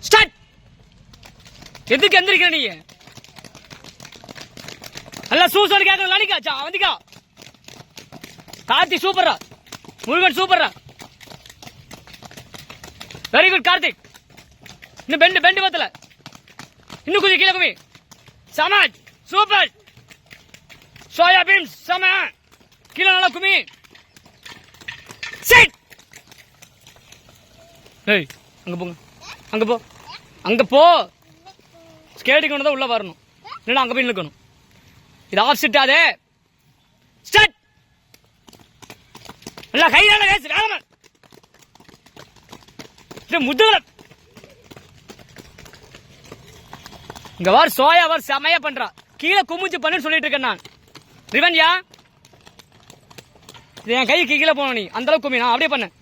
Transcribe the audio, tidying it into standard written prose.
Start. எதுக்கு எந்திரிக்கிற நீ? நல்லா சூசோடு கேட்கணும். லானிக்கா வந்திக்கா. கார்த்திக் சூப்பரா, முருகன் சூப்பரா, வெரி குட் கார்த்திக். இன்னும் பெண்டு பத்தல, இன்னும் கொஞ்சம் கீழே குமி. சமத் சூப்பர். சோயா பீன்ஸ் சம கீழே நல்லா குமி. செட். ஏய் அங்க போங்க, அங்க போ, அங்க போ. ஸ்கேட்டிங் கொண்டு தான் உள்ள வரணும், இல்லைன்னா அங்க போய் நிற்கணும். இது ஆஃப் செட். அதே ஸ்டார்ட். நல்லா கையால வேஸ்ட் வேகமா. இது முதுகுல இங்க வார். சோயா வார் செமையா பண்றா. கீழே குமிச்சு பண்ணுன்னு சொல்லிட்டு இருக்கேன் நான். ரிவன்யா, இது என் கை கீழே போன. நீ அந்த அளவுக்கு குமி. நான் அப்படியே பண்ணேன்.